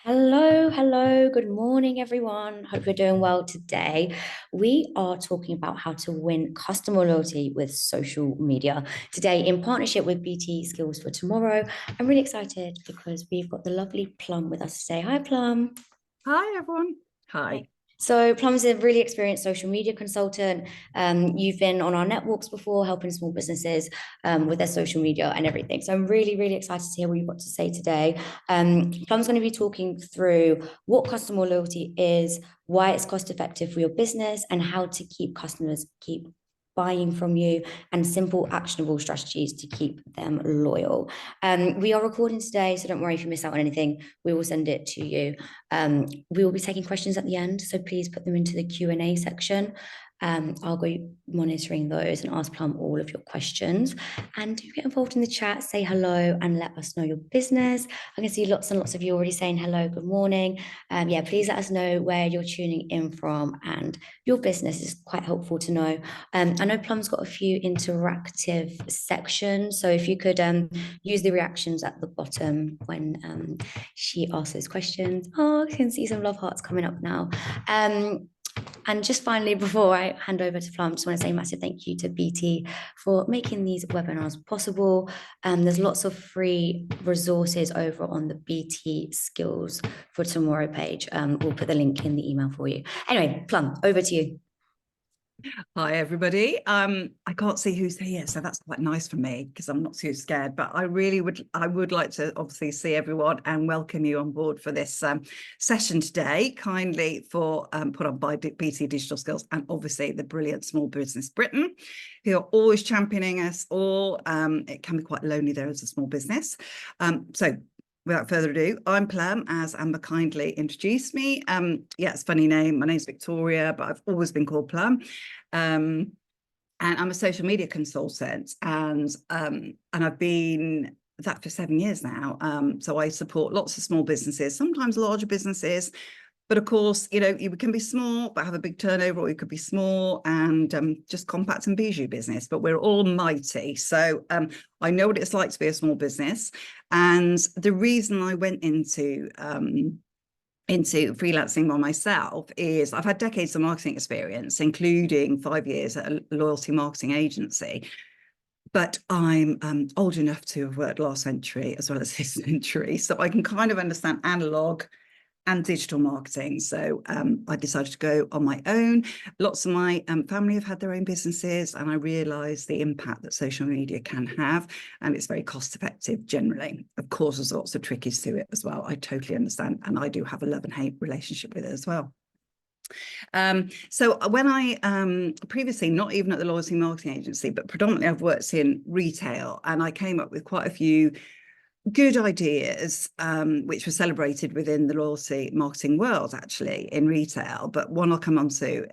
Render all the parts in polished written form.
Hello, good morning, everyone. Hope you're doing well today. We are talking about how to win customer loyalty with social media today in partnership with BT Skills for Tomorrow. I'm really excited because we've got the lovely Plum with us today. Hi, Plum. Hi, everyone. Hi. Hi. So Plum's a really experienced social media consultant. You've been on our networks before, helping small businesses with their social media and everything. So I'm really excited to hear what you've got to say today. Plum's going to be talking through what customer loyalty is, why it's cost effective for your business, and how to keep customers keep buying from you, and simple actionable strategies to keep them loyal. We are recording today, so don't worry if you miss out on anything. We will send it to you. We will be taking questions at the end, so please put them into the Q&A section. I'll go monitoring those and ask Plum all of your questions. And do get involved in the chat, say hello and let us know your business. I can see lots and lots of you already saying hello, good morning. Yeah, please let us know where you're tuning in from, and your business is quite helpful to know. I know Plum's got a few interactive sections, so if you could use the reactions at the bottom when she asks those questions. Oh, I can see some love hearts coming up now. And just finally, before I hand over to Plum, just want to say a massive thank you to BT for making these webinars possible. There's lots of free resources over on the BT Skills for Tomorrow page. We'll put the link in the email for you. Anyway, Plum, over to you. Hi, everybody. I can't see who's here, so that's quite nice for me because I'm not too scared. But I would like to obviously see everyone and welcome you on board for this session today, kindly put on by BT Digital Skills and obviously the brilliant Small Business Britain, who are always championing us all. It can be quite lonely there as a small business. So without further ado, I'm Plum, as Amber kindly introduced me. Yeah, it's a funny name. My name's Victoria, but I've always been called Plum. And I'm a social media consultant, and I've been that for 7 years now. So I support lots of small businesses, sometimes larger businesses. But of course, you can be small but have a big turnover, or you could be small and just compact and bijou business. But we're all mighty. So I know what it's like to be a small business. And the reason I went into freelancing by myself is I've had decades of marketing experience, including 5 years at a loyalty marketing agency. But I'm old enough to have worked last century as well as this century. So I can kind of understand analog and digital marketing. So I decided to go on my own. Lots of my family have had their own businesses, and I realised the impact that social media can have, and it's very cost effective generally. Of course, there's lots of trickies to it as well. I totally understand, and I do have a love and hate relationship with it as well. So when I previously, not even at the loyalty marketing agency, but predominantly I've worked in retail, and I came up with quite a few good ideas, which were celebrated within the loyalty marketing world, actually, in retail, but one I'll come on to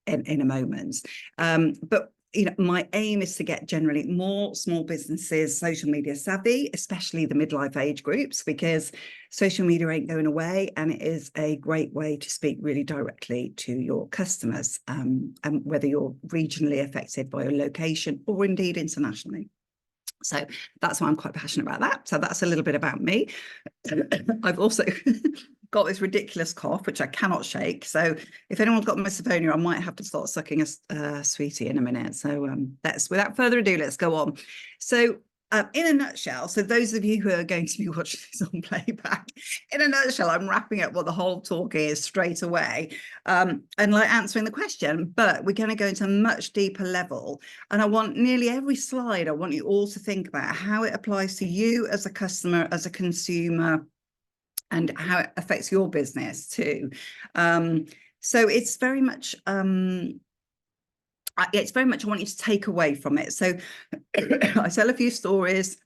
in a moment. But my aim is to get generally more small businesses social media savvy, especially the midlife age groups, because social media ain't going away, and it is a great way to speak really directly to your customers, and whether you're regionally affected by a location or indeed internationally. So that's why I'm quite passionate about that. So that's a little bit about me. I've also got this ridiculous cough, which I cannot shake. So if anyone's got misophonia, I might have to start sucking a sweetie in a minute. So without further ado, let's go on. So in a nutshell, so those of you who are going to be watching this on playback, in a nutshell, I'm wrapping up what the whole talk is straight away, and like answering the question, but we're going to go into a much deeper level. And I want nearly every slide, I want you all to think about how it applies to you as a customer, as a consumer, and how it affects your business too. So it's very much I want you to take away from it. So I tell a few stories,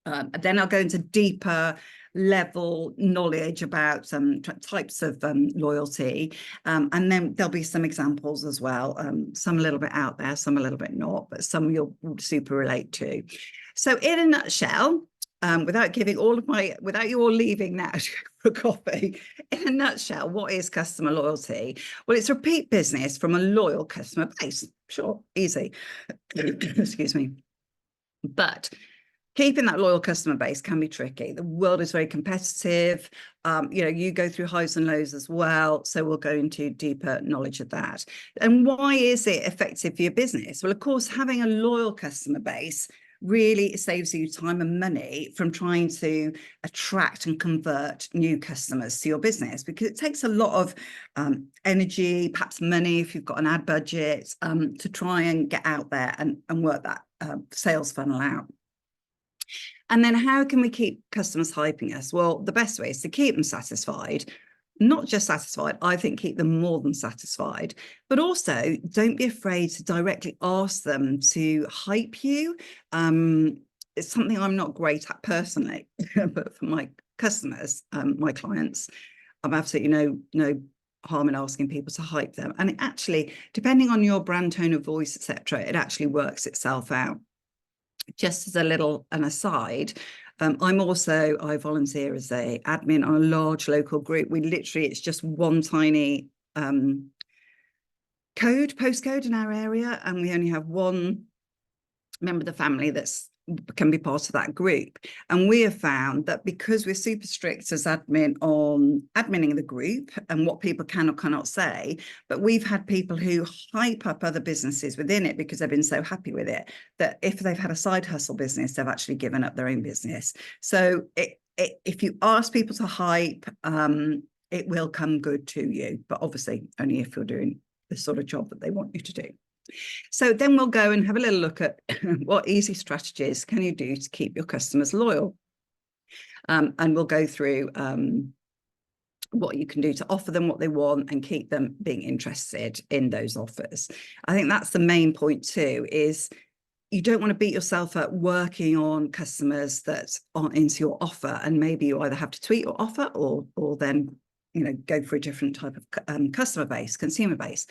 then I'll go into deeper level knowledge about some types of loyalty, and then there'll be some examples as well, some a little bit out there, some a little bit not, but some you'll super relate to. So in a nutshell, without you all leaving now for coffee, in a nutshell, what is customer loyalty? Well, it's repeat business from a loyal customer base. Sure, easy. Excuse me. But keeping that loyal customer base can be tricky. The world is very competitive. You go through highs and lows as well. So we'll go into deeper knowledge of that. And why is it effective for your business? Well, of course, having a loyal customer base really saves you time and money from trying to attract and convert new customers to your business, because it takes a lot of energy, perhaps money if you've got an ad budget, to try and get out there and work that sales funnel out. And then how can we keep customers hyping us? Well, the best way is to keep them satisfied. Not just satisfied, I think keep them more than satisfied, but also don't be afraid to directly ask them to hype you. It's something I'm not great at personally, but for my customers, my clients, I'm absolutely no harm in asking people to hype them. And it actually, depending on your brand tone of voice, etc., it actually works itself out. Just as a little an aside, I volunteer as a admin on a large local group. It's just one tiny postcode in our area, and we only have one member of the family can be part of that group. And we have found that because we're super strict as admin on adminning the group and what people can or cannot say, but we've had people who hype up other businesses within it because they've been so happy with it, that if they've had a side hustle business, they've actually given up their own business. So if you ask people to hype, it will come good to you, but obviously only if you're doing the sort of job that they want you to do. So then we'll go and have a little look at what easy strategies can you do to keep your customers loyal. And we'll go through what you can do to offer them what they want and keep them being interested in those offers. I think that's the main point too, is you don't want to beat yourself up working on customers that aren't into your offer, and maybe you either have to tweak your offer or then go for a different type of consumer base.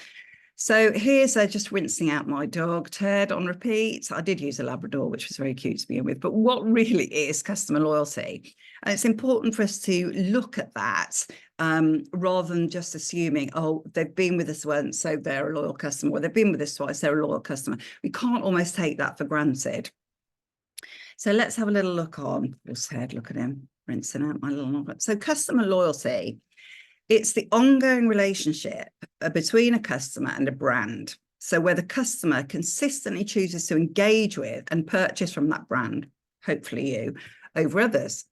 So here's just rinsing out my dog, Ted, on repeat. I did use a Labrador, which was very cute to begin with. But what really is customer loyalty? And it's important for us to look at that rather than just assuming, oh, they've been with us once, so they're a loyal customer, or they've been with us twice, they're a loyal customer. We can't almost take that for granted. So let's have a little look on. Ted, look at him, rinsing out my little dog. So customer loyalty. It's the ongoing relationship between a customer and a brand. So where the customer consistently chooses to engage with and purchase from that brand, hopefully you, over others.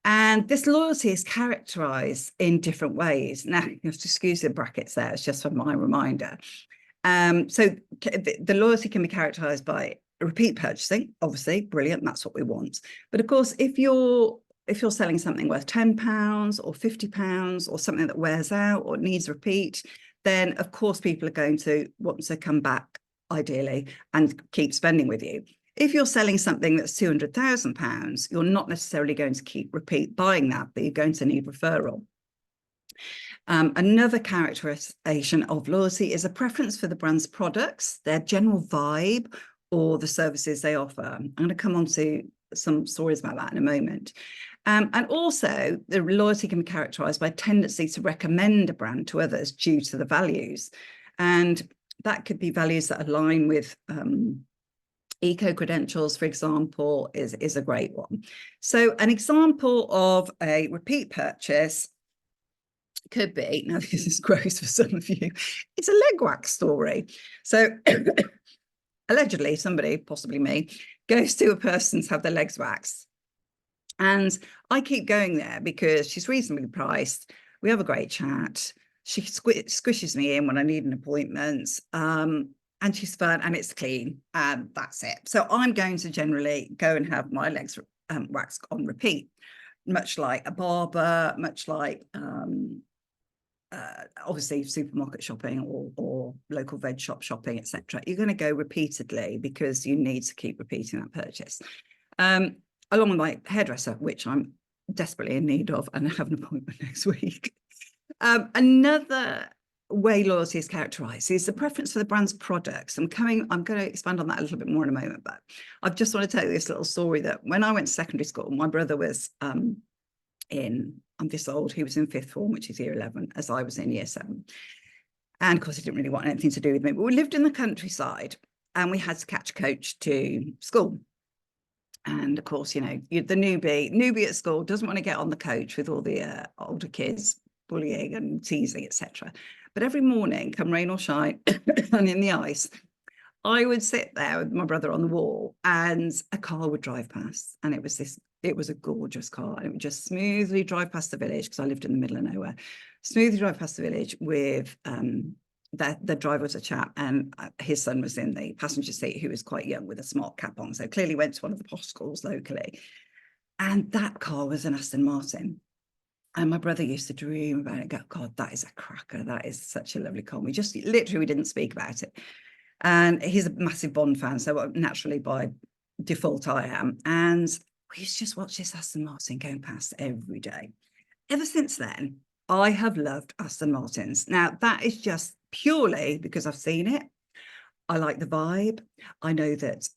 And this loyalty is characterized in different ways. Now, you have to excuse the brackets there, it's just for my reminder. So the loyalty can be characterized by repeat purchasing, obviously, brilliant, that's what we want. But of course, if you're selling something worth £10 or £50 or something that wears out or needs repeat, then of course people are going to want to come back, ideally, and keep spending with you. If you're selling something that's £200,000, you're not necessarily going to keep repeat buying that, but you're going to need referral. Another characterization of loyalty is a preference for the brand's products, their general vibe, or the services they offer. I'm going to come on to some stories about that in a moment. And also, the loyalty can be characterized by a tendency to recommend a brand to others due to the values. And that could be values that align with eco-credentials, for example, is a great one. So an example of a repeat purchase could be, now this is gross for some of you, it's a leg wax story. So allegedly, somebody, possibly me, goes to a person to have their legs waxed. And I keep going there because she's reasonably priced. We have a great chat. She squishes me in when I need an appointment. And she's fun and it's clean. And that's it. So I'm going to generally go and have my legs waxed on repeat, much like a barber, much like obviously supermarket shopping or local veg shop shopping, etc. You're going to go repeatedly because you need to keep repeating that purchase. Along with my hairdresser, which I'm desperately in need of, and I have an appointment next week. Another way loyalty is characterized is the preference for the brand's products. I'm going to expand on that a little bit more in a moment, but I just want to tell you this little story that when I went to secondary school, my brother was I'm this old, he was in 5th form, which is year 11, as I was in year 7. And of course, he didn't really want anything to do with me, but we lived in the countryside and we had to catch a coach to school. And of course, you know, the newbie at school doesn't want to get on the coach with all the older kids bullying and teasing, etc. But every morning, come rain or shine, and in the ice, I would sit there with my brother on the wall, and a car would drive past, and it was a gorgeous car, and it would just smoothly drive past the village, because I lived in the middle of nowhere, smoothly drive past the village with the driver was a chap, and his son was in the passenger seat, who was quite young with a smart cap on, so clearly went to one of the posh schools locally. And that car was an Aston Martin. And my brother used to dream about it, go, God, that is a cracker. That is such a lovely car. We didn't speak about it. And he's a massive Bond fan, so naturally by default I am. And we used to just watch this Aston Martin going past every day. Ever since then, I have loved Aston Martins. Now, that is just purely because I've seen it. I like the vibe. I know that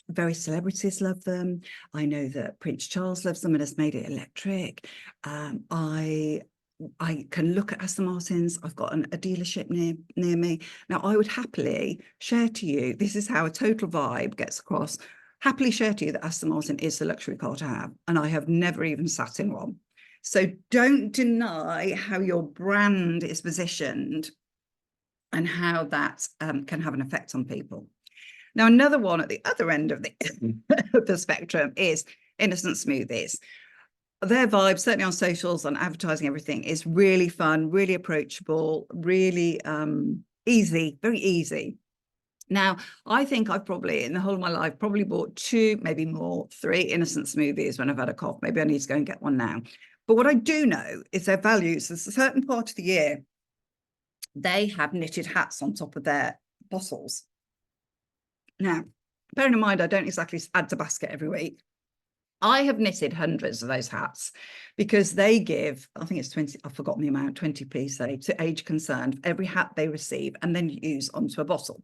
various celebrities love them. I know that Prince Charles loves them and has made it electric. I can look at Aston Martins. I've got a dealership near me. Now, I would happily share to you, this is how a total vibe gets across, happily share to you that Aston Martin is the luxury car to have, and I have never even sat in one. So don't deny how your brand is positioned and how that can have an effect on people. Now, another one at the other end of the spectrum is innocent smoothies. Their vibe, certainly on socials, on advertising, everything, is really fun, really approachable, really easy, very easy. Now, I think I've probably, in the whole of my life, probably bought 2, maybe more, 3 innocent smoothies when I've had a cough. Maybe I need to go and get one now. But what I do know is their values. There's a certain part of the year they have knitted hats on top of their bottles. Now, bearing in mind, I don't exactly add to basket every week. I have knitted hundreds of those hats because they give, I think it's 20, I've forgotten the amount, 20p, say, to age concerned, every hat they receive and then use onto a bottle.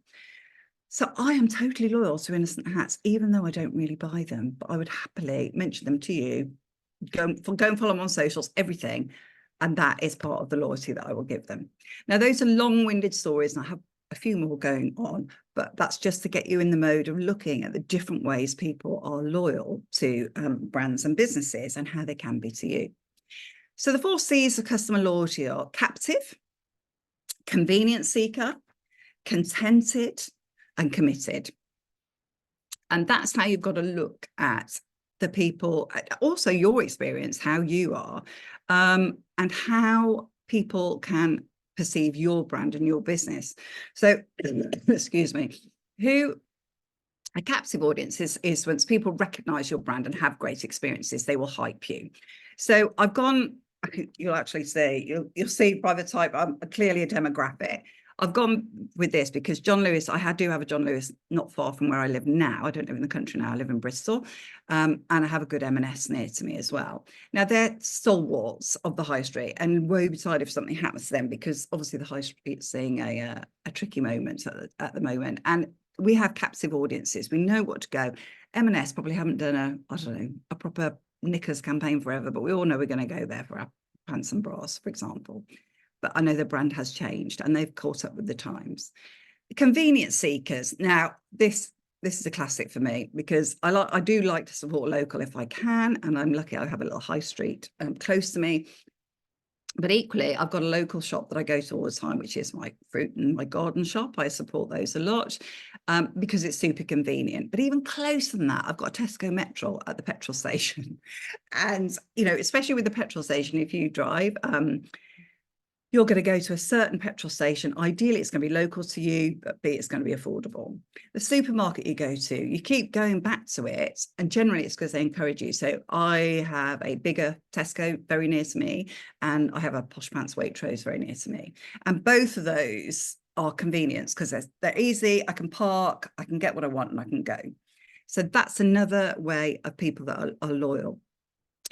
So I am totally loyal to Innocent Hats, even though I don't really buy them, but I would happily mention them to you. Go and follow them on socials, everything. And that is part of the loyalty that I will give them. Now, those are long-winded stories, and I have a few more going on, but that's just to get you in the mode of looking at the different ways people are loyal to brands and businesses and how they can be to you. So the 4 C's of customer loyalty are captive, convenience seeker, contented, and committed. And that's how you've got to look at the people, also your experience, how you are, and how people can perceive your brand and your business. So, excuse me, who a captive audience is once people recognize your brand and have great experiences, they will hype you. So I've gone, you'll actually see, you'll see by the type, I'm clearly a demographic. I've gone with this because John Lewis, I do have a John Lewis not far from where I live now. I don't live in the country now, I live in Bristol. And I have a good M&S near to me as well. Now, they're stalwarts of the high street, and woe betide if something happens to them, because obviously the high street is seeing a tricky moment at the moment. And we have captive audiences. We know what to go. M&S probably haven't done a proper knickers campaign forever, but we all know we're going to go there for our pants and bras, for example. But I know the brand has changed and they've caught up with the times. Convenience seekers. Now, this is a classic for me because I do like to support local if I can, and I'm lucky I have a little high street close to me. But equally, I've got a local shop that I go to all the time, which is my fruit and my garden shop. I support those a lot because it's super convenient. But even closer than that, I've got a Tesco Metro at the petrol station. And, you know, especially with the petrol station, if you drive, you're going to go to a certain petrol station. Ideally, it's going to be local to you, but B, it's going to be affordable. The supermarket you go to, you keep going back to it, and generally it's because they encourage you. So I have a bigger Tesco very near to me, and I have a Posh Pants Waitrose very near to me. And both of those are convenience because they're easy. I can park, I can get what I want, and I can go. So that's another way of people that are loyal.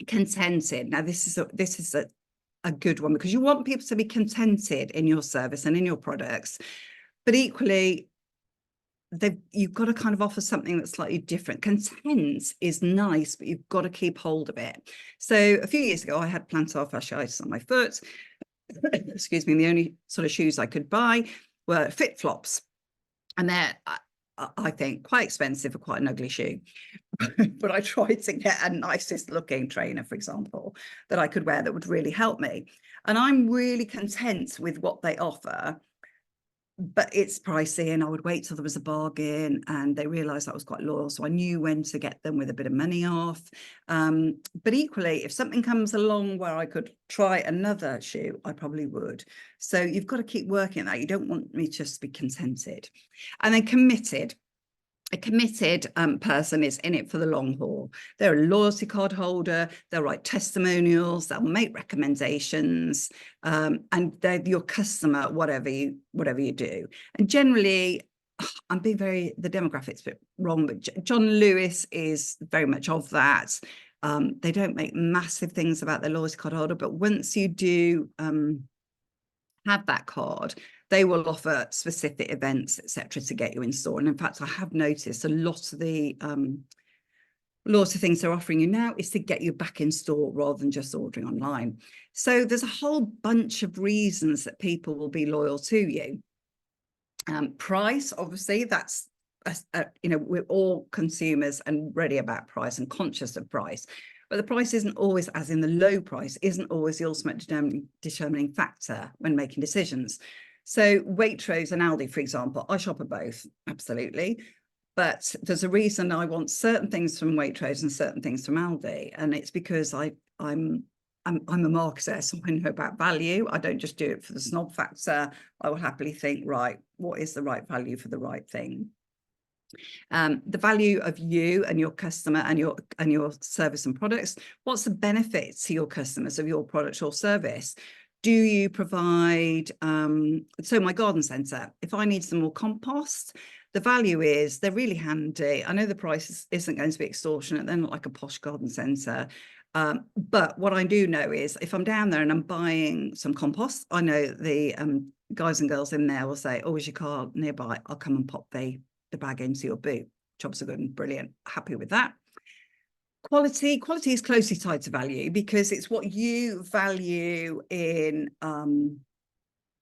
Contented. Now, this is a good one because you want people to be contented in your service and in your products, but equally you've got to kind of offer something that's slightly different. Content is nice, but you've got to keep hold of it. So a few years ago I had plantar fasciitis on my foot. Excuse me. The only sort of shoes I could buy were fit flops, and I think, quite expensive for quite an ugly shoe. But I tried to get a nicest looking trainer, for example, that I could wear that would really help me. And I'm really content with what they offer, but it's pricey, and I would wait till there was a bargain, and they realized I was quite loyal, so I knew when to get them with a bit of money off. But equally, if something comes along where I could try another shoe, I probably would. So you've got to keep working at that. You don't want me to just be contented. And then committed. A committed person is in it for the long haul. They're a loyalty card holder, they'll write testimonials, they'll make recommendations, and they're your customer, whatever you do. And generally, I'm being the demographic's a bit wrong, but John Lewis is very much of that. They don't make massive things about their loyalty card holder, but once you do have that card, they will offer specific events, etc., to get you in store. And in fact, I have noticed a lot of the things they're offering you now is to get you back in store rather than just ordering online. So there's a whole bunch of reasons that people will be loyal to you. Price, obviously, that's we're all consumers and ready about price and conscious of price. But the price isn't always, as in the low price, isn't always the ultimate determining factor when making decisions. So Waitrose and Aldi, for example, I shop at both, absolutely. But there's a reason I want certain things from Waitrose and certain things from Aldi. And it's because I'm a marketer, so I know about value. I don't just do it for the snob factor. I will happily think, right, what is the right value for the right thing? The value of you and your customer and your service and products. What's the benefit to your customers of your product or service? Do you provide, so my garden centre, if I need some more compost, the value is they're really handy. I know the price isn't going to be extortionate. They're not like a posh garden centre. But what I do know is if I'm down there and I'm buying some compost, I know the guys and girls in there will say, oh, is your car nearby? I'll come and pop the bag into your boot. Jobs are good and brilliant. Happy with that. Quality is closely tied to value because it's what you value in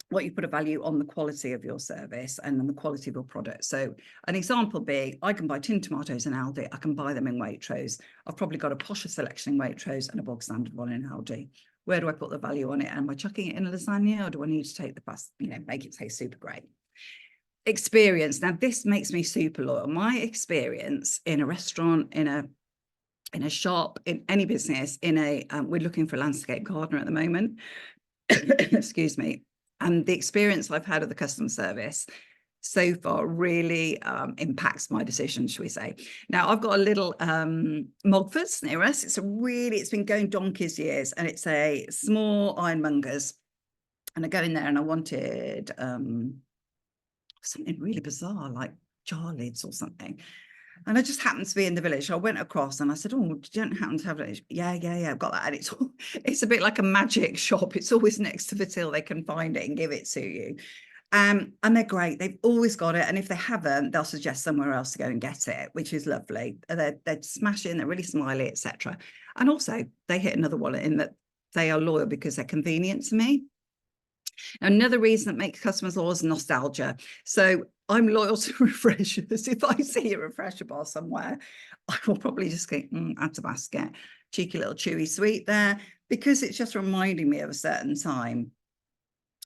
what you put a value on the quality of your service and on the quality of your product. So an example being, I can buy tin tomatoes in Aldi, I can buy them in Waitrose. I've probably got a posher selection in Waitrose and a bog standard one in Aldi. Where do I put the value on it? Am I chucking it in a lasagna, or do I need to take the past, make it taste super great? Experience. Now, this makes me super loyal. My experience in a restaurant, in a shop, in any business, we're looking for a landscape gardener at the moment. Excuse me. And the experience I've had of the customer service so far really impacts my decision, shall we say. Now, I've got a little Mogford's near us. It's been going donkey's years, and it's a small ironmonger's. And I go in there and I wanted something really bizarre, like jar lids or something. And I just happened to be in the village. I went across and I said, oh, do you happen to have it? Yeah, I've got that. And it's a bit like a magic shop. It's always next to the till. They can find it and give it to you. And they're great. They've always got it. And if they haven't, they'll suggest somewhere else to go and get it, which is lovely. They're smashing, they're really smiley, etc. And also they hit another one in that they are loyal because they're convenient to me. Another reason that makes customers loyal is nostalgia. So I'm loyal to refreshers. If I see a refresher bar somewhere, I will probably just go, add to basket. Cheeky little chewy sweet there, because it's just reminding me of a certain time.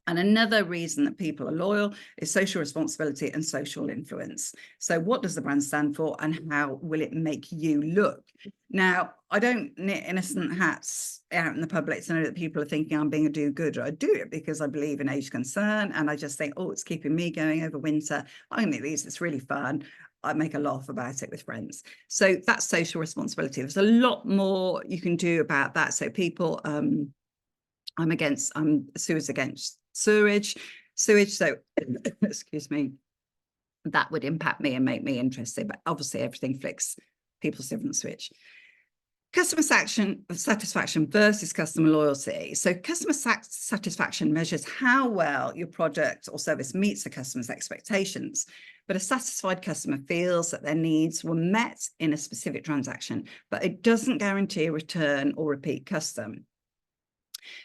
And another reason that people are loyal is social responsibility and social influence. So what does the brand stand for and how will it make you look? Now, I don't knit innocent hats out in the public to know that people are thinking I'm being a do-gooder. I do it because I believe in age concern, and I just think, oh, it's keeping me going over winter. I'm going to knit these. It's really fun. I make a laugh about it with friends. So that's social responsibility. There's a lot more you can do about that. So people, I'm sewers against sewage. So excuse me, that would impact me and make me interested. But obviously everything flicks people's different switch. Customer satisfaction versus customer loyalty. So customer satisfaction measures how well your product or service meets the customer's expectations. But a satisfied customer feels that their needs were met in a specific transaction, but it doesn't guarantee a return or repeat custom.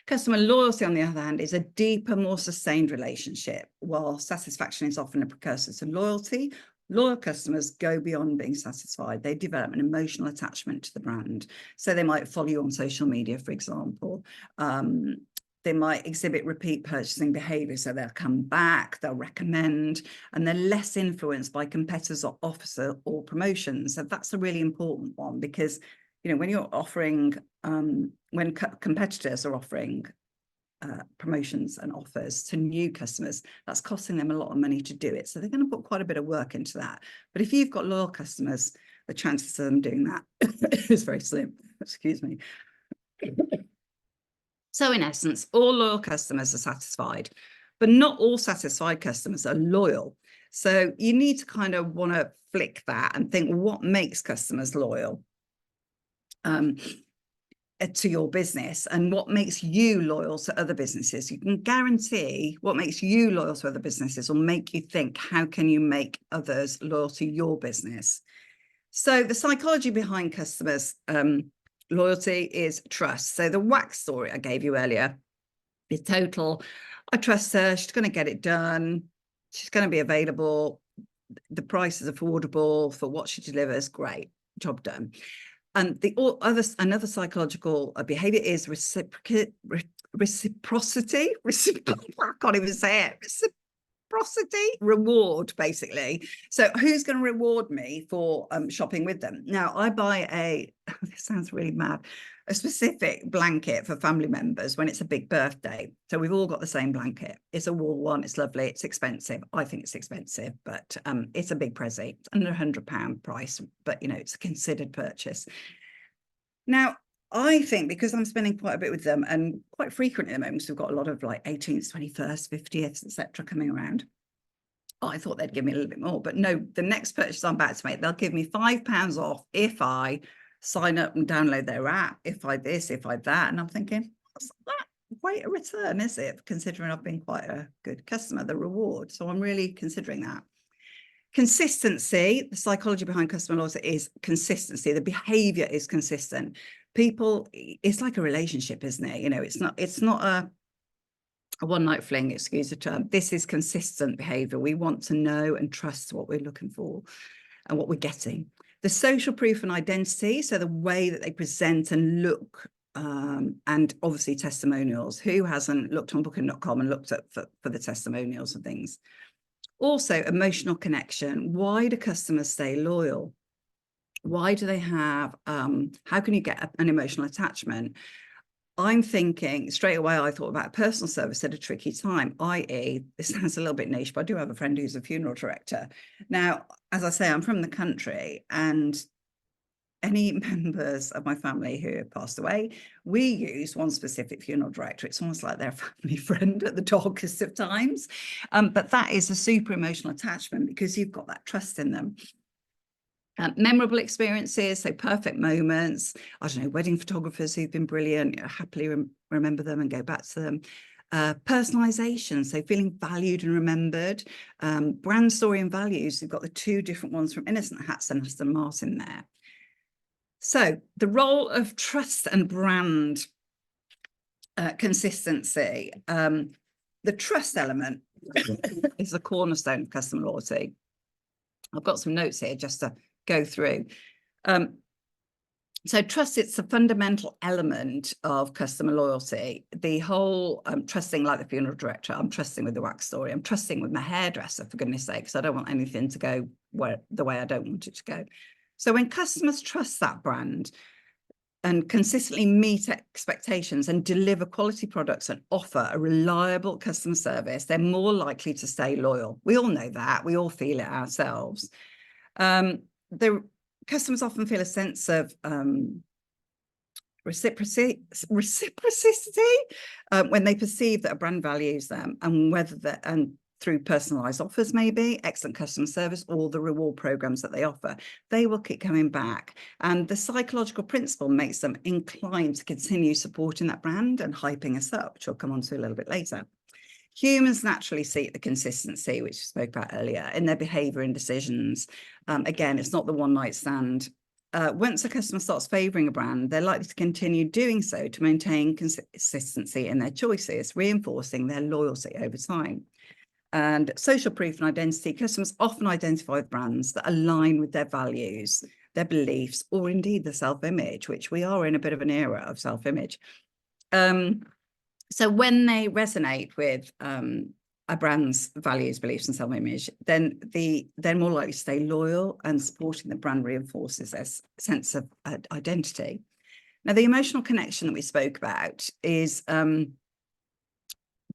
Customer loyalty, on the other hand, is a deeper, more sustained relationship. While satisfaction is often a precursor to loyalty, Loyal customers go beyond being satisfied. They develop an emotional attachment to the brand. So they might follow you on social media, for example. They might exhibit repeat purchasing behavior. So they'll come back, they'll recommend, and they're less influenced by competitors or offers or promotions. So that's a really important one, because, you know, when you're offering, when competitors are offering promotions and offers to new customers, that's costing them a lot of money to do it. So they're going to put quite a bit of work into that. But if you've got loyal customers, the chances of them doing that is very slim. Excuse me. So in essence, all loyal customers are satisfied, but not all satisfied customers are loyal. So you need to kind of want to flick that and think, what makes customers loyal to your business, and what makes you loyal to other businesses. You can guarantee what makes you loyal to other businesses will make you think, how can you make others loyal to your business? So the psychology behind customers loyalty is trust. So the wax story I gave you earlier is total. I trust her. She's going to get it done. She's going to be available. The price is affordable for what she delivers. Great, job done. And another psychological behavior is reciprocity. I can't even say it. Reciprocity, reward, basically. So who's going to reward me for shopping with them? Now, I buy this sounds really mad, a specific blanket for family members when it's a big birthday. So we've all got the same blanket. It's a wool one. It's lovely. It's expensive. I think it's expensive, but it's a big present. It's under £100 price, but, you know, it's a considered purchase. Now, I think because I'm spending quite a bit with them, and quite frequently at the moment, so we've got a lot of like 18th, 21st, 50th, etc. coming around. I thought they'd give me a little bit more, but no, the next purchase I'm about to make, they'll give me £5 off if I sign up and download their app, if I this, if I that. And I'm thinking, that's not quite a return, is it? Considering I've been quite a good customer, the reward. So I'm really considering that. Consistency, the psychology behind customer loyalty is consistency. The behavior is consistent. People, it's like a relationship, isn't it? You know, it's not a one-night fling, excuse the term. This is consistent behavior. We want to know and trust what we're looking for and what we're getting. The social proof and identity, so the way that they present and look, and obviously testimonials. Who hasn't looked on booking.com and looked at for the testimonials and things? Also, emotional connection. Why do customers stay loyal? Why do they have, how can you get an emotional attachment? I'm thinking straight away, I thought about personal service at a tricky time, i.e., this sounds a little bit niche, but I do have a friend who's a funeral director. Now, as I say, I'm from the country, and any members of my family who have passed away, we use one specific funeral director. It's almost like their family friend at the darkest of times. But that is a super emotional attachment because you've got that trust in them. Memorable experiences, so perfect moments. I don't know, wedding photographers who've been brilliant, happily remember them and go back to them. Personalization, so feeling valued and remembered. Brand story and values, you've got the two different ones from Innocent Hats and Aston Martin there. So the role of trust and brand consistency, the trust element is the cornerstone of customer loyalty. I've got some notes here just to go through. So trust, it's a fundamental element of customer loyalty. The whole trusting, like the funeral director, I'm trusting with the wax story. I'm trusting with my hairdresser, for goodness sake, because I don't want anything to go the way I don't want it to go. So when customers trust that brand and consistently meet expectations and deliver quality products and offer a reliable customer service, they're more likely to stay loyal. We all know that. We all feel it ourselves. The customers often feel a sense of reciprocity when they perceive that a brand values them, and through personalized offers, maybe excellent customer service, or the reward programs that they offer, they will keep coming back. And the psychological principle makes them inclined to continue supporting that brand and hyping us up, which I'll come on to a little bit later. Humans naturally seek the consistency, which we spoke about earlier, in their behavior and decisions. Again, it's not the one night stand. Once a customer starts favouring a brand, they're likely to continue doing so to maintain consistency in their choices, reinforcing their loyalty over time. and social proof and identity. Customers often identify with brands that align with their values, their beliefs, or indeed the self-image, which we are in a bit of an era of self-image. So when they resonate with a brand's values, beliefs, and self-image, then they're more likely to stay loyal, and supporting the brand reinforces their sense of identity. Now, the emotional connection that we spoke about is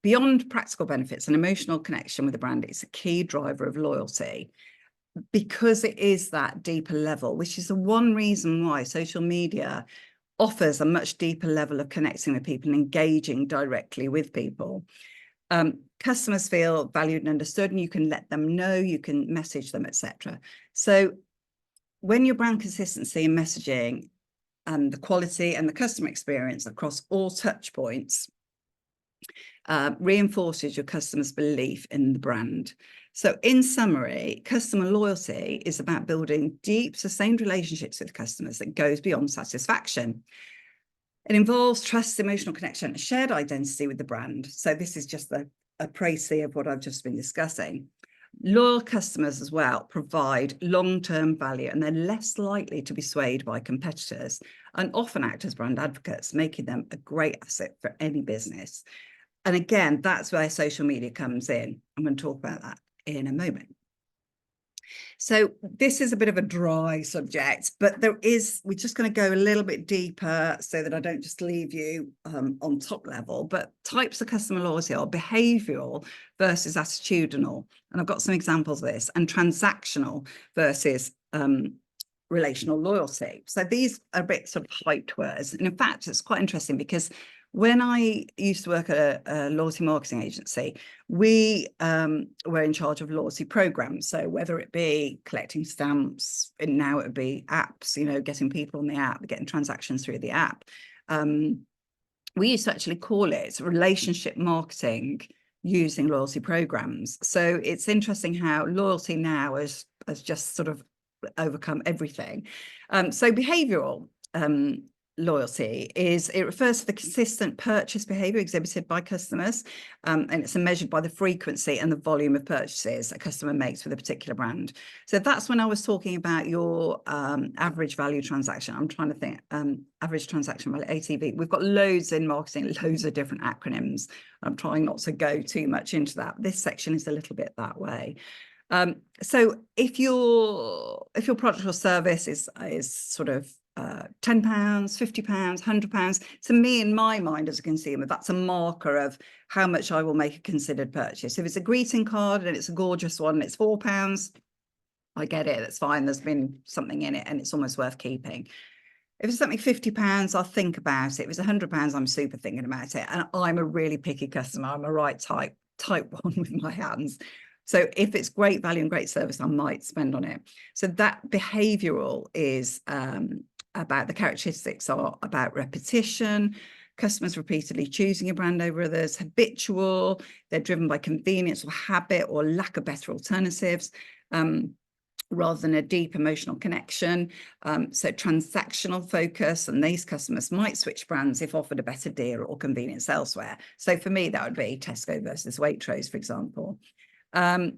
beyond practical benefits. An emotional connection with a brand is a key driver of loyalty, because it is that deeper level, which is the one reason why social media offers a much deeper level of connecting with people and engaging directly with people. Customers feel valued and understood, and you can let them know, you can message them, etc. So when your brand consistency and messaging and the quality and the customer experience across all touch points reinforces your customers' belief in the brand. So in summary, customer loyalty is about building deep, sustained relationships with customers that goes beyond satisfaction. It involves trust, emotional connection, a shared identity with the brand. So this is just a précis of what I've just been discussing. Loyal customers as well provide long-term value, and they're less likely to be swayed by competitors, and often act as brand advocates, making them a great asset for any business. And again, that's where social media comes in. I'm going to talk about that in a moment. So this is a bit of a dry subject, but we're just going to go a little bit deeper so that I don't just leave you on top level. But types of customer loyalty are behavioral versus attitudinal. And I've got some examples of this, and transactional versus relational loyalty. So these are a bit sort of hyped words. And in fact, it's quite interesting because when I used to work at a loyalty marketing agency, we were in charge of loyalty programs. So whether it be collecting stamps, and now it would be apps, getting people on the app, getting transactions through the app. We used to actually call it relationship marketing using loyalty programs. So it's interesting how loyalty now has just sort of overcome everything. So behavioral loyalty it refers to the consistent purchase behavior exhibited by customers, and it's measured by the frequency and the volume of purchases a customer makes with a particular brand. So that's when I was talking about your average value transaction. I'm trying to think, average transaction value, ATV. We've got loads in marketing, loads of different acronyms. I'm trying not to go too much into that. This section is a little bit that way. So if your product or service is sort of £10, £50, £100, to me, in my mind as a consumer, that's a marker of how much I will make a considered purchase. If it's a greeting card and it's a gorgeous one and it's £4, I get it, that's fine, there's been something in it and it's almost worth keeping. If it's something £50, I'll think about it. If it's £100, I'm super thinking about it. And I'm a really picky customer. I'm a right type one with my hands. So if it's great value and great service, I might spend on it. So that behavioral is about the characteristics are about repetition, customers repeatedly choosing a brand over others, habitual, they're driven by convenience or habit or lack of better alternatives, rather than a deep emotional connection. So transactional focus, and these customers might switch brands if offered a better deal or convenience elsewhere. So for me, that would be Tesco versus Waitrose, for example.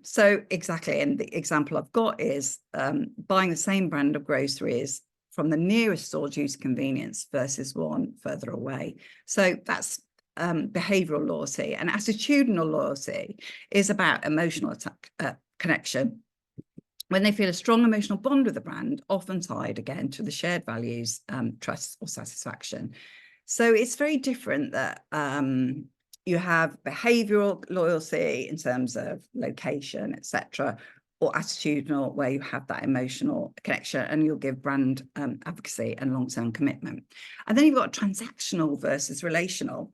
So exactly, and the example I've got is buying the same brand of groceries from the nearest store due to convenience versus one further away. So that's behavioral loyalty. And attitudinal loyalty is about emotional connection. When they feel a strong emotional bond with the brand, often tied again to the shared values, trust or satisfaction. So it's very different that you have behavioral loyalty in terms of location, etc., or attitudinal, where you have that emotional connection and you'll give brand advocacy and long-term commitment. And then you've got transactional versus relational.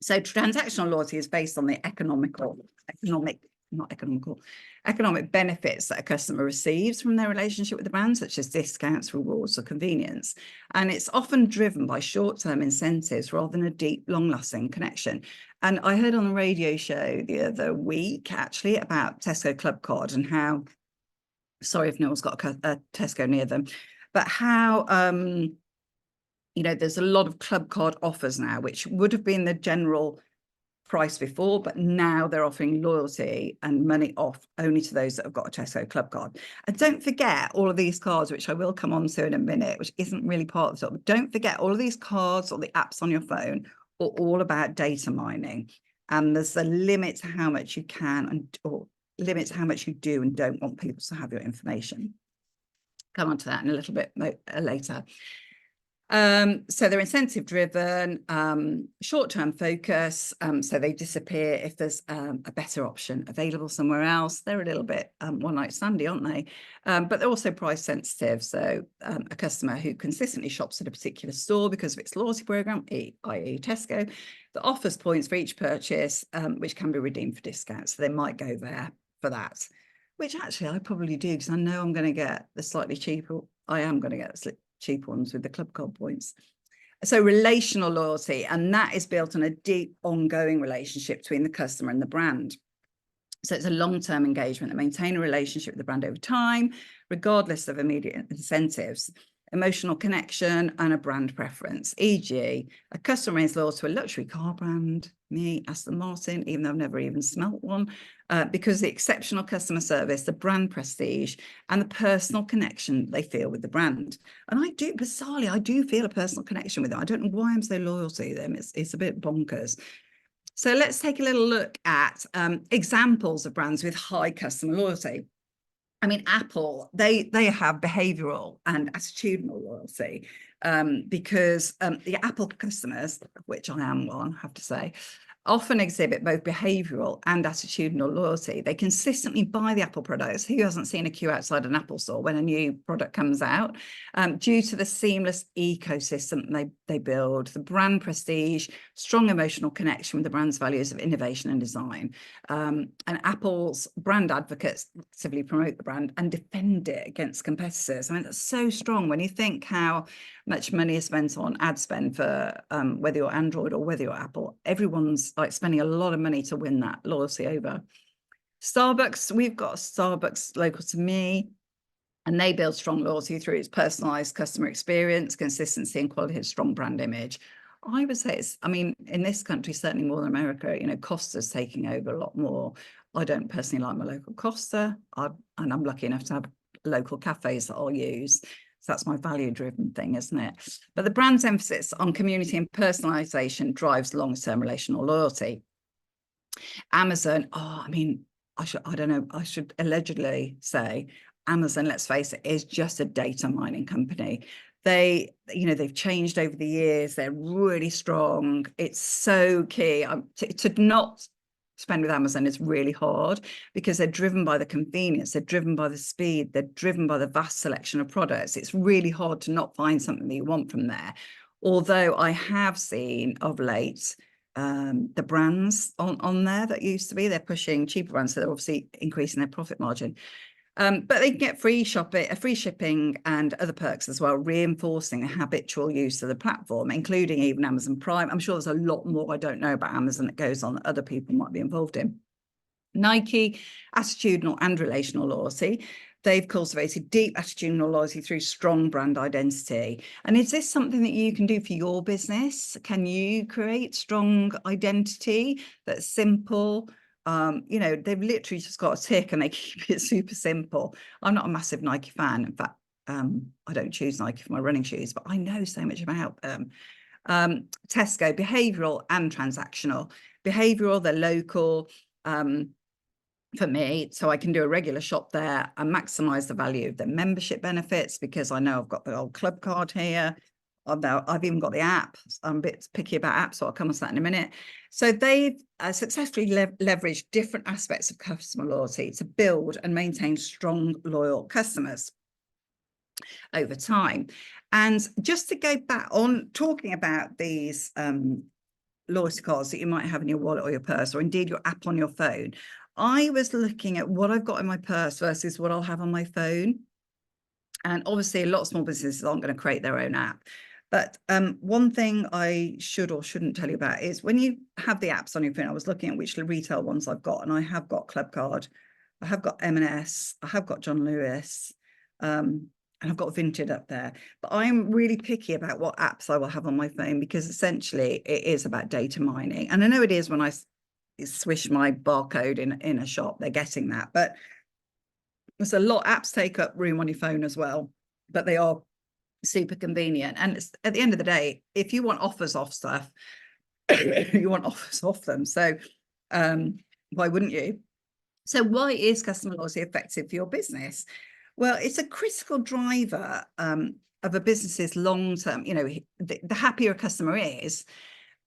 So transactional loyalty is based on the economic benefits that a customer receives from their relationship with the brand, such as discounts, rewards, or convenience. And it's often driven by short-term incentives rather than a deep, long-lasting connection. And I heard on a radio show the other week, actually, about Tesco Club Card and how, sorry if no one's got a Tesco near them, but how, there's a lot of Club Card offers now, which would have been the general price before, but now they're offering loyalty and money off only to those that have got a Tesco club card. And don't forget all of these cards, which I will come on to in a minute, which isn't really part of it, but don't forget all of these cards or the apps on your phone are all about data mining. And there's a limit to how much you can or limit to how much you do and don't want people to have your information. Come on to that in a little bit later. So they're incentive driven, short-term focus. So they disappear if there's a better option available somewhere else. They're a little bit one-night standy, aren't they? But they're also price sensitive. So a customer who consistently shops at a particular store because of its loyalty program, i.e. Tesco, that offers points for each purchase, which can be redeemed for discounts. So they might go there for that, which actually I probably do, because I know I'm going to get the slightly cheaper. I am going to get the cheap ones with the club card points. So relational loyalty, and that is built on a deep ongoing relationship between the customer and the brand. So it's a long-term engagement that maintain a relationship with the brand over time, regardless of immediate incentives, emotional connection and a brand preference. E.g., a customer is loyal to a luxury car brand, me, Aston Martin, even though I've never even smelt one, because the exceptional customer service, the brand prestige, and the personal connection they feel with the brand. And I do, bizarrely, I do feel a personal connection with them. I don't know why I'm so loyal to them. It's a bit bonkers. So let's take a little look at examples of brands with high customer loyalty. I mean, Apple, they have behavioral and attitudinal loyalty because the Apple customers, which I am one, I have to say, often exhibit both behavioural and attitudinal loyalty. They consistently buy the Apple products. Who hasn't seen a queue outside an Apple store when a new product comes out? Due to the seamless ecosystem they build, the brand prestige, strong emotional connection with the brand's values of innovation and design. And Apple's brand advocates actively promote the brand and defend it against competitors. I mean, that's so strong when you think how much money is spent on ad spend for whether you're Android or whether you're Apple. Everyone's like spending a lot of money to win that loyalty over. Starbucks, we've got a Starbucks local to me, and they build strong loyalty through its personalized customer experience, consistency and quality of strong brand image. I would say it's, I mean, in this country, certainly more than America, you know, Costa's taking over a lot more. I don't personally like my local Costa, and I'm lucky enough to have local cafes that I'll use. So that's my value-driven thing, isn't it? But the brand's emphasis on community and personalization drives long-term relational loyalty. Amazon, I mean, I should allegedly say Amazon, let's face it, is just a data mining company. They've changed over the years. They're really strong. It's so key. To not spend with Amazon is really hard because they're driven by the convenience, they're driven by the speed, they're driven by the vast selection of products. It's really hard to not find something that you want from there. Although I have seen of late the brands on there that used to be, they're pushing cheaper brands, so they're obviously increasing their profit margin. But they can get free shipping and other perks as well, reinforcing a habitual use of the platform, including even Amazon Prime. I'm sure there's a lot more I don't know about Amazon that goes on that other people might be involved in. Nike, attitudinal and relational loyalty. They've cultivated deep attitudinal loyalty through strong brand identity. And is this something that you can do for your business? Can you create strong identity that's simple? They've literally just got a tick and they keep it super simple. I'm not a massive Nike fan. In fact, I don't choose Nike for my running shoes, but I know so much about them. Tesco, behavioural and transactional. Behavioural, they're local for me, so I can do a regular shop there and maximise the value of the membership benefits because I know I've got the old club card here. I've even got the app. I'm a bit picky about apps, so I'll come on to that in a minute. So they've successfully leveraged different aspects of customer loyalty to build and maintain strong, loyal customers over time. And just to go back on talking about these loyalty cards that you might have in your wallet or your purse, or indeed your app on your phone, I was looking at what I've got in my purse versus what I'll have on my phone. And obviously a lot of small businesses aren't going to create their own app. But one thing I should or shouldn't tell you about is when you have the apps on your phone, I was looking at which retail ones I've got, and I have got Clubcard, I have got M&S, I have got John Lewis, and I've got Vinted up there. But I'm really picky about what apps I will have on my phone because essentially it is about data mining. And I know it is when I swish my barcode in a shop. They're getting that. But there's a lot, apps take up room on your phone as well, but they are super convenient. And it's, at the end of the day, if you want offers off stuff, you want offers off them. So why wouldn't you? So why is customer loyalty effective for your business? Well, it's a critical driver of a business's long-term, you know, the happier a customer is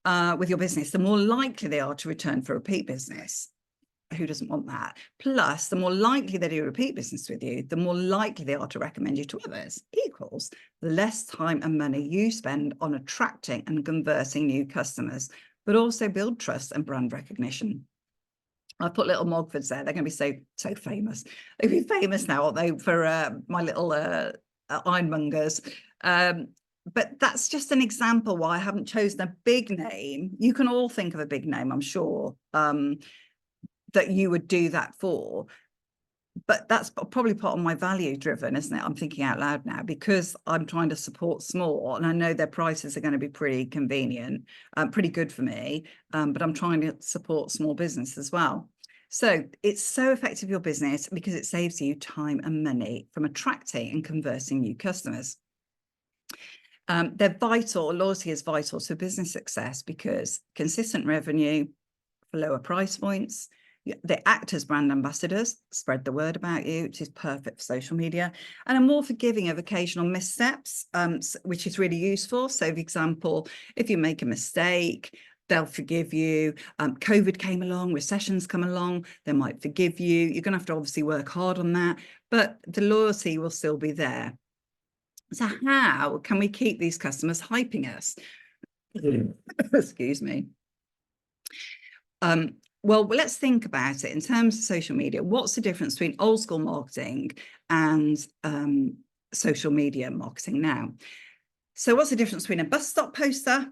with your business, the more likely they are to return for repeat business. Who doesn't want that? Plus, the more likely they do repeat business with you, the more likely they are to recommend you to others. Equals the less time and money you spend on attracting and converting new customers, but also build trust and brand recognition. I've put little Mogfords there. They're going to be so famous. They'll be famous now, aren't they, for my little ironmongers. But that's just an example why I haven't chosen a big name. You can all think of a big name, I'm sure, that you would do that for. But that's probably part of my value driven, isn't it? I'm thinking out loud now because I'm trying to support small, and I know their prices are going to be pretty convenient, pretty good for me, but I'm trying to support small business as well. So it's so effective for your business because it saves you time and money from attracting and converting new customers. They're vital, loyalty is vital to business success because consistent revenue for lower price points. They act as brand ambassadors, spread the word about you, which is perfect for social media, and are more forgiving of occasional missteps, which is really useful. So, for example, if you make a mistake, they'll forgive you. COVID came along, recessions come along, they might forgive you. You're going to have to obviously work hard on that, but the loyalty will still be there. So how can we keep these customers hyping us? Excuse me. Well, let's think about it in terms of social media. What's the difference between old school marketing and social media marketing now? So what's the difference between a bus stop poster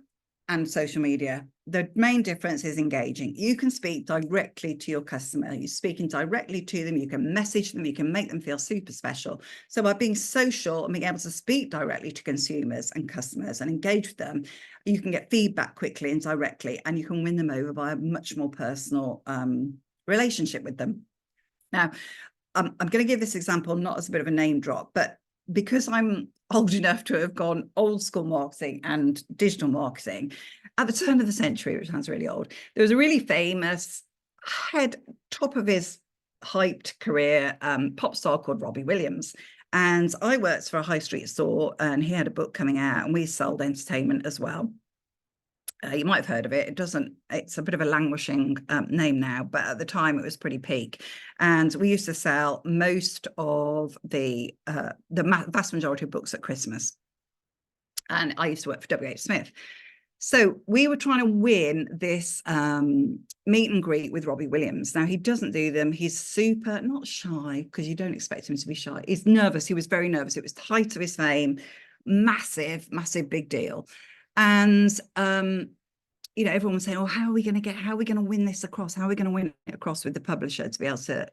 and social media? The main difference is engaging. You can speak directly to your customer. You're speaking directly to them. You can message them. You can make them feel super special. So by being social and being able to speak directly to consumers and customers and engage with them, you can get feedback quickly and directly, and you can win them over by a much more personal relationship with them. Now, I'm going to give this example not as a bit of a name drop, but because I'm old enough to have gone old school marketing and digital marketing, at the turn of the century, which sounds really old, there was a really famous top of his hyped career pop star called Robbie Williams. And I worked for a high street store, and he had a book coming out, and we sold entertainment as well. You might have heard of it. It's a bit of a languishing name now, but at the time it was pretty peak. And we used to sell most of the vast majority of books at Christmas. And I used to work for W.H. Smith. So we were trying to win this meet and greet with Robbie Williams. Now, he doesn't do them. He's super, not shy, because you don't expect him to be shy. He's nervous. He was very nervous. It was the height of his fame. Massive, massive big deal. And, you know, everyone was saying, oh, how are we going to win this across? How are we going to win it across with the publisher to be able to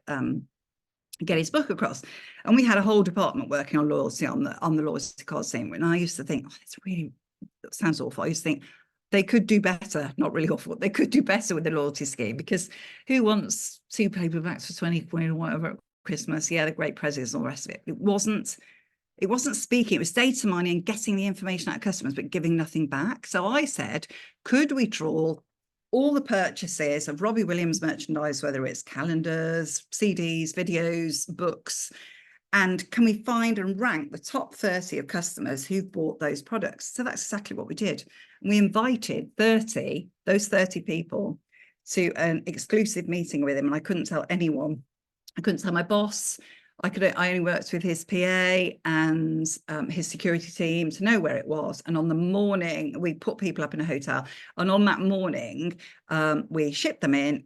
get his book across? And we had a whole department working on loyalty on the loyalty card scene. And I used to think, oh, that sounds awful. I used to think they could do better, not really awful. They could do better with the loyalty scheme, because who wants 2 paperbacks for 20 quid or whatever at Christmas? Yeah, the great presents and all the rest of it. It wasn't speaking, it was data mining and getting the information out of customers, but giving nothing back. So I said, could we trawl all the purchases of Robbie Williams merchandise, whether it's calendars, CDs, videos, books, and can we find and rank the top 30 of customers who've bought those products? So that's exactly what we did. We invited those 30 people to an exclusive meeting with him, and I couldn't tell anyone. I couldn't tell my boss. I only worked with his PA and his security team to know where it was. And on the morning, we put people up in a hotel. And on that morning, we shipped them in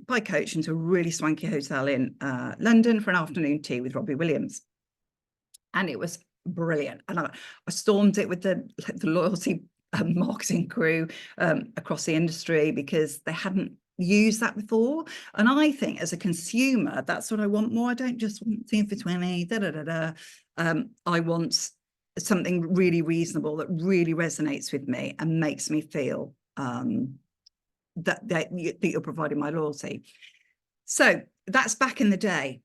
by coach into a really swanky hotel in London for an afternoon tea with Robbie Williams. And it was brilliant. And I stormed it with the loyalty marketing crew across the industry, because they hadn't used that before. And I think as a consumer, that's what I want more. I don't just want 10 for 20, I want something really reasonable that really resonates with me and makes me feel that you're providing my loyalty. So that's back in the day.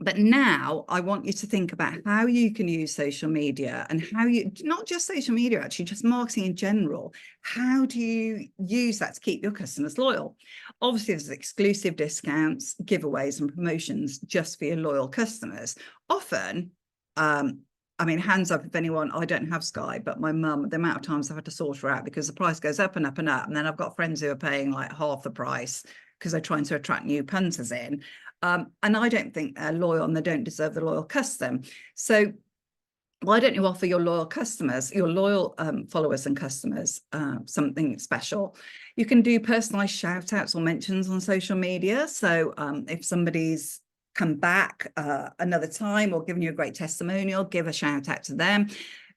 But now I want you to think about how you can use social media, and how you, not just social media, actually, just marketing in general. How do you use that to keep your customers loyal? Obviously, there's exclusive discounts, giveaways, and promotions just for your loyal customers. Often, I mean, hands up if anyone, I don't have Sky, but my mum, the amount of times I've had to sort her out because the price goes up and up and up. And then I've got friends who are paying like half the price because they're trying to attract new punters in. And I don't think they're loyal, and they don't deserve the loyal custom. So why don't you offer your loyal customers, your loyal followers and customers, something special? You can do personalized shout outs or mentions on social media. So if somebody's come back another time or given you a great testimonial, give a shout out to them.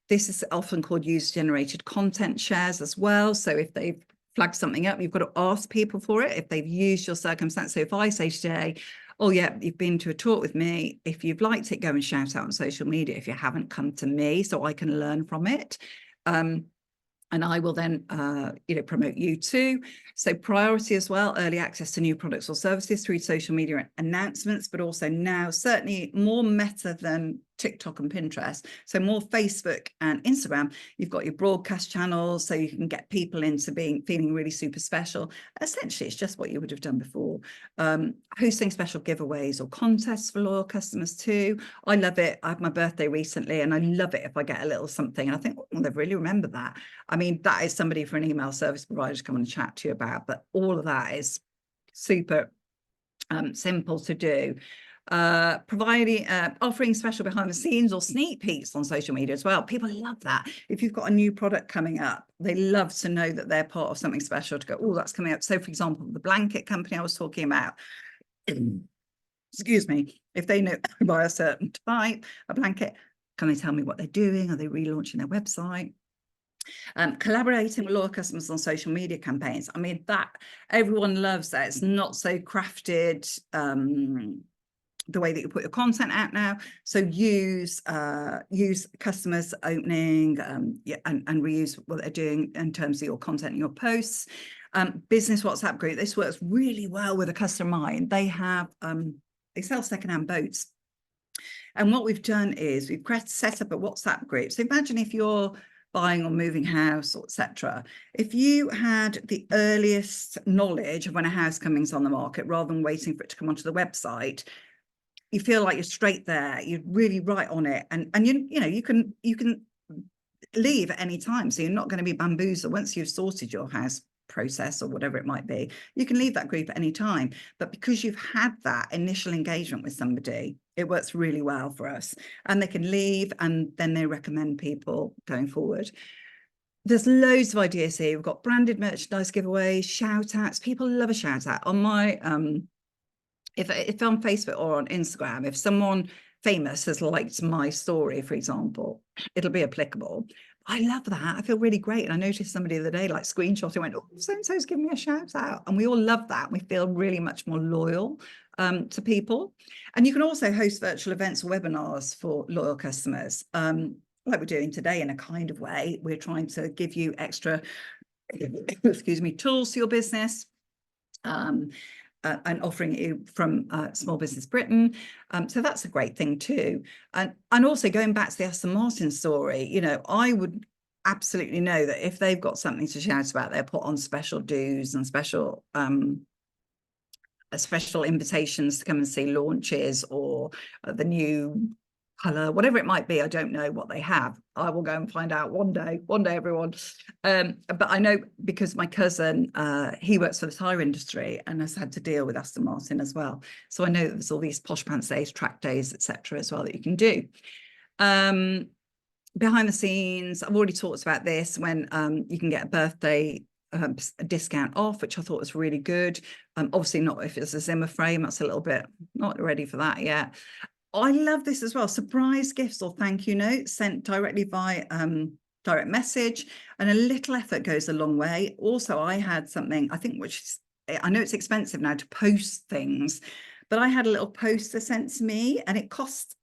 This is often called user-generated content shares as well. So if they've flagged something up, you've got to ask people for it if they've used your circumstance. So if I say today, oh yeah, you've been to a talk with me, if you've liked it, go and shout out on social media. If you haven't, come to me so I can learn from it. And I will then, promote you too. So priority as well, early access to new products or services through social media announcements, but also now certainly more Meta than TikTok and Pinterest. So more Facebook and Instagram. You've got your broadcast channels, so you can get people into feeling really super special. Essentially, it's just what you would have done before. Hosting special giveaways or contests for loyal customers too. I love it. I had my birthday recently, and I love it if I get a little something. And I think, oh, they've really remembered that. I mean, that is somebody for an email service provider to come and chat to you about. But all of that is super simple to do. Offering special behind the scenes or sneak peeks on social media as well. People love that. If you've got a new product coming up, they love to know that they're part of something special to go, oh, that's coming up. So for example, the blanket company I was talking about, excuse me, if they know by a certain type, a blanket, can they tell me what they're doing? Are they relaunching their website? Collaborating with loyal customers on social media campaigns. I mean, that everyone loves that. It's not so crafted, the way that you put your content out now. So use customers opening and reuse what they're doing in terms of your content and your posts. Business WhatsApp group. This works really well with a customer mind. They have they sell secondhand boats. And what we've done is we've set up a WhatsApp group. So imagine if you're buying or moving house, etc. If you had the earliest knowledge of when a house comes on the market, rather than waiting for it to come onto the website, you feel like you're straight there. You're really right on it, and you can leave at any time. So you're not going to be bamboozled once you've sorted your house process or whatever it might be. You can leave that group at any time, but because you've had that initial engagement with somebody, it works really well for us. And they can leave, and then they recommend people going forward. There's loads of ideas here. We've got branded merchandise giveaways, shout outs. People love a shout out. On my if on Facebook or on Instagram, if someone famous has liked my story, for example, it'll be applicable. I love that. I feel really great. And I noticed somebody the other day like screenshot and went, oh, so-and-so's giving me a shout out. And we all love that. We feel really much more loyal to people. And you can also host virtual events or webinars for loyal customers. Like we're doing today in a kind of way. We're trying to give you extra, excuse me, tools to your business. And offering it from Small Business Britain. So that's a great thing too. And also going back to the Aston Martin story, I would absolutely know that if they've got something to shout about, they'll put on special dues and special invitations to come and see launches or the new colour, whatever it might be. I don't know what they have. I will go and find out one day, everyone. But I know because my cousin, he works for the tyre industry and has had to deal with Aston Martin as well. So I know that there's all these posh pants days, track days, etc. as well that you can do. Behind the scenes, I've already talked about this, when you can get a birthday a discount off, which I thought was really good. Obviously not if it's a Zimmer frame, that's a little bit not ready for that yet. I love this as well. Surprise gifts or thank you notes sent directly by direct message, and a little effort goes a long way. Also, I had something, I think, I know it's expensive now to post things, but I had a little poster sent to me, and it cost,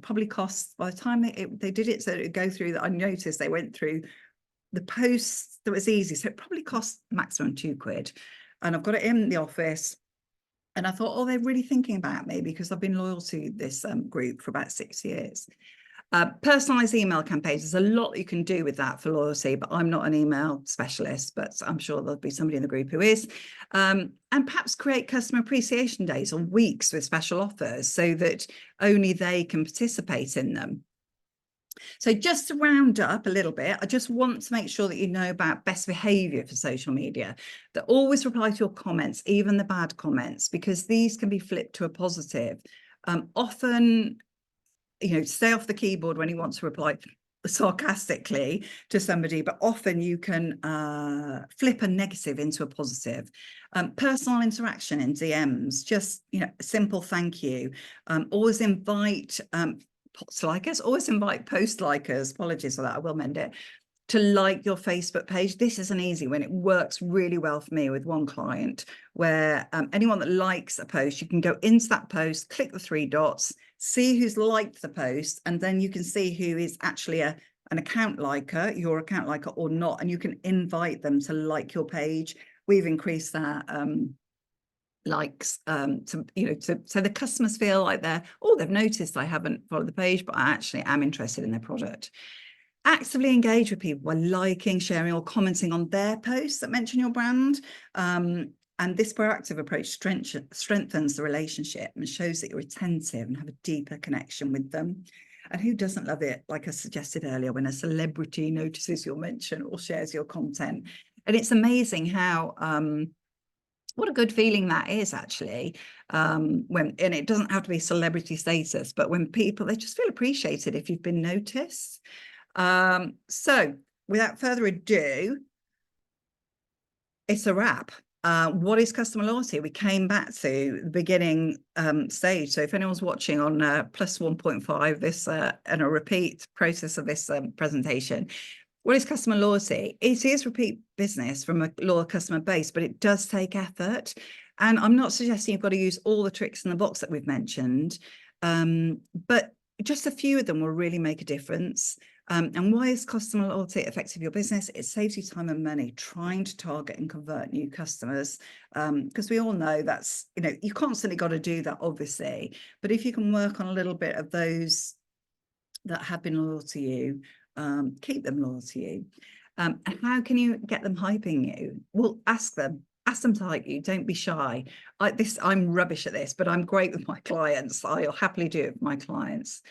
probably cost, by the time they did it, so it would go through, that I noticed they went through the post that was easy. So it probably cost maximum £2. And I've got it in the office. And I thought, oh, they're really thinking about me because I've been loyal to this group for about 6 years. Personalized email campaigns, there's a lot you can do with that for loyalty, but I'm not an email specialist, but I'm sure there'll be somebody in the group who is. And perhaps create customer appreciation days or weeks with special offers so that only they can participate in them. So just to round up a little bit, I just want to make sure that you know about best behavior for social media, that always reply to your comments, even the bad comments, because these can be flipped to a positive. Often, stay off the keyboard when you want to reply sarcastically to somebody, but often you can flip a negative into a positive. Personal interaction in DMs, just, a simple thank you. Always invite always invite post likers, apologies for that, I will mend it, to like your Facebook page. This is an easy one. It works really well for me with one client where anyone that likes a post, you can go into that post, click the 3 dots, see who's liked the post, and then you can see who is actually an account liker, your account liker or not, and you can invite them to like your page. We've increased that likes so the customers feel like they've noticed I haven't followed the page, but I actually am interested in their product. Actively engage with people by liking, sharing or commenting on their posts that mention your brand. And this proactive approach strengthens the relationship and shows that you're attentive and have a deeper connection with them. And who doesn't love it, like I suggested earlier, when a celebrity notices your mention or shares your content? And it's amazing how what a good feeling that is, actually, and it doesn't have to be celebrity status, but when people, they just feel appreciated if you've been noticed. So without further ado, it's a wrap. What is customer loyalty? We came back to the beginning stage. So if anyone's watching on plus 1.5, this and a repeat process of this presentation, what is customer loyalty? It is repeat business from a loyal customer base, but it does take effort. And I'm not suggesting you've got to use all the tricks in the box that we've mentioned, but just a few of them will really make a difference. And why is customer loyalty effective for your business? It saves you time and money trying to target and convert new customers, because we all know that's, you constantly got to do that, obviously. But if you can work on a little bit of those that have been loyal to you, keep them loyal to you. And how can you get them hyping you? Well, ask them to hype you. Don't be shy. I'm rubbish at this, but I'm great with my clients. I'll happily do it with my clients.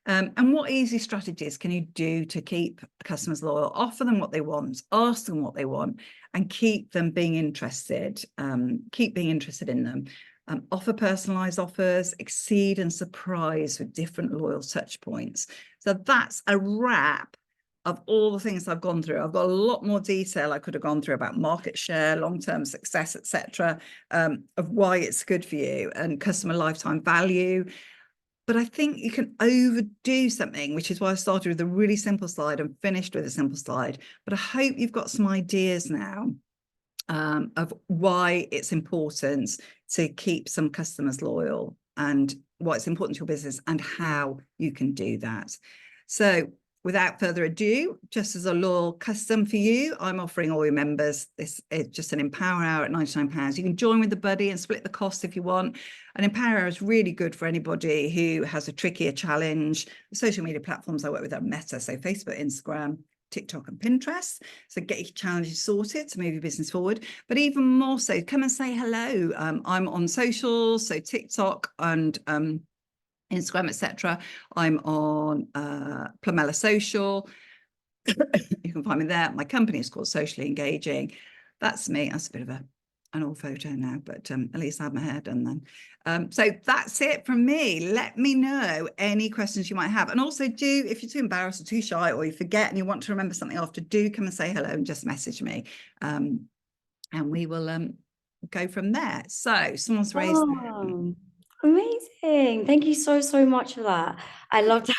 And what easy strategies can you do to keep customers loyal? Offer them what they want, ask them what they want, and keep them being interested. Keep being interested in them. Offer personalized offers, exceed and surprise with different loyal touch points. So that's a wrap of all the things I've gone through. I've got a lot more detail I could have gone through about market share, long-term success, etc., of why it's good for you, and customer lifetime value. But I think you can overdo something, which is why I started with a really simple slide and finished with a simple slide. But I hope you've got some ideas now of why it's important to keep some customers loyal and why it's important to your business and how you can do that. So without further ado, just as a loyal custom for you, I'm offering all your members, this is just an Empower Hour at £99. You can join with the buddy and split the cost if you want. An Empower Hour is really good for anybody who has a trickier challenge. The social media platforms I work with are Meta, so Facebook, Instagram, TikTok and Pinterest. So get your challenges sorted to move your business forward. But even more so, come and say hello. I'm on socials, so TikTok and Instagram, etc. I'm on Plumella Social. You can find me there. My company is called Socially Engaging. That's me. That's a bit of an old photo now, but at least I have my hair done then. So that's it from me. Let me know any questions you might have. And also do, if you're too embarrassed or too shy or you forget and you want to remember something after, do come and say hello and just message me. And we will go from there. So someone's raised their hand. Amazing. Thank you so, so much for that. I loved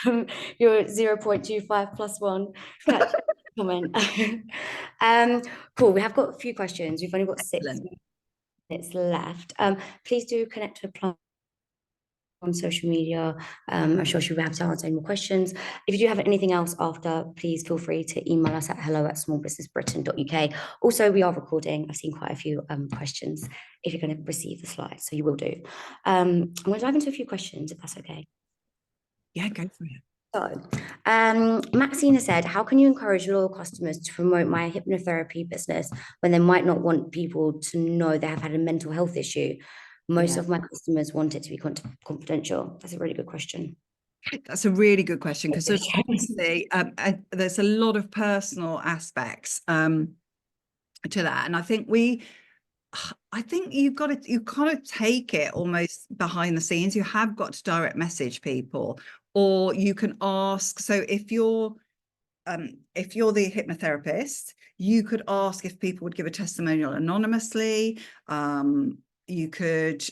your 0.25 plus one catch comment. Cool. We have got a few questions. We've only got 6 Excellent. minutes left. Please do connect to a plan on social media. I'm sure she'll be happy to answer any more questions. If you do have anything else after, please feel free to email us at hello@smallbusinessbritain.uk. Also, we are recording. I've seen quite a few questions if you're going to receive the slides, so you will do. I'm going to dive into a few questions, if that's okay. Yeah, go for it. So, Maxine said, how can you encourage loyal customers to promote my hypnotherapy business when they might not want people to know they have had a mental health issue? Most Yeah. of my customers want it to be confidential. That's a really good question. That's a really good question, because there's obviously there's a lot of personal aspects to that, and I think you've got to take it almost behind the scenes. You have got to direct message people, or you can ask. So if you're the hypnotherapist, you could ask if people would give a testimonial anonymously. You could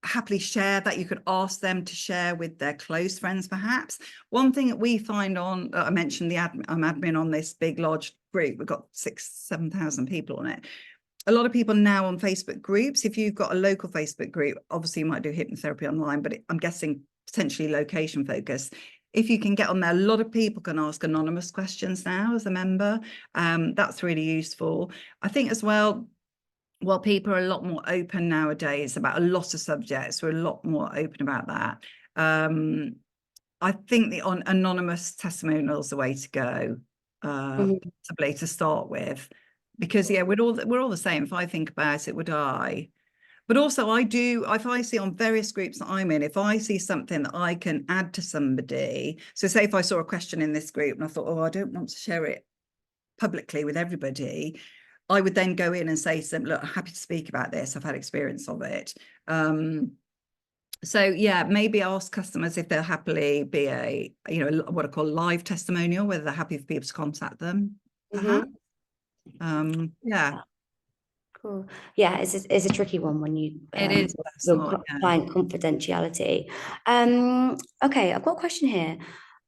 happily share that. You could ask them to share with their close friends, perhaps. One thing that we find I mentioned I'm admin on this big, large group. We've got 7,000 people on it. A lot of people now on Facebook groups. If you've got a local Facebook group, obviously you might do hypnotherapy online, but I'm guessing potentially location focused. If you can get on there, a lot of people can ask anonymous questions now as a member. That's really useful. I think as well, while people are a lot more open nowadays about a lot of subjects, we're a lot more open about that. I think the anonymous testimonial is the way to go, possibly to start with, because yeah, we're all the same. If I think about it, would I? But also if I see on various groups that I'm in, if I see something that I can add to somebody, so say if I saw a question in this group and I thought, oh, I don't want to share it publicly with everybody, I would then go in and say to them, look, I'm happy to speak about this. I've had experience of it. So yeah, maybe ask customers if they'll happily be what I call live testimonial, whether they're happy for people to contact them, perhaps. Yeah. Cool. Yeah, it's a tricky one when you It is your personal, yeah. client confidentiality. Okay, I've got a question here.